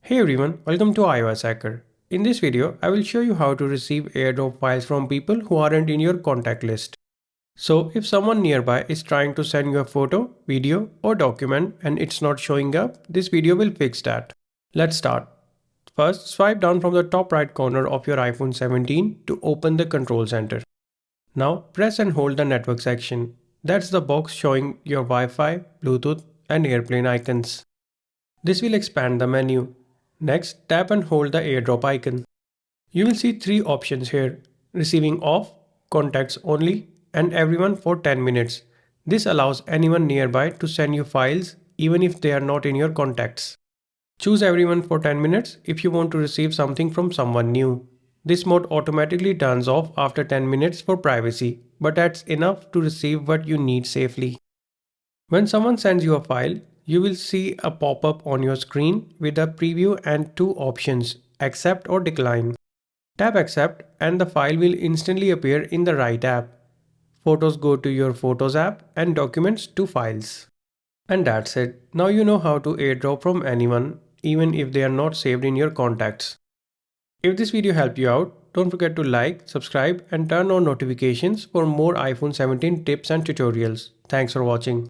Hey everyone, welcome to iOS Hacker. In this video, I will show you how to receive AirDrop files from people who aren't in your contact list. So if someone nearby is trying to send you a photo, video or document and it's not showing up, this video will fix that. Let's start. First, swipe down from the top right corner of your iPhone 17 to open the control center. Now press and hold the network section. That's the box showing your Wi-Fi, Bluetooth and airplane icons. This will expand the menu. Next, tap and hold the AirDrop icon. You will see three options here: receiving off, contacts only, and everyone for 10 minutes. This allows anyone nearby to send you files even if they are not in your contacts. Choose everyone for 10 minutes if you want to receive something from someone new. This mode automatically turns off after 10 minutes for privacy, but that's enough to receive what you need safely. When someone sends you a file, you will see a pop-up on your screen with a preview and two options: accept or decline. Tap accept and the file will instantly appear in the right app. Photos go to your Photos app and documents to Files. And that's it. Now you know how to airdrop from anyone, even if they are not saved in your contacts. If this video helped you out, don't forget to like, subscribe and turn on notifications for more iPhone 17 tips and tutorials. Thanks for watching.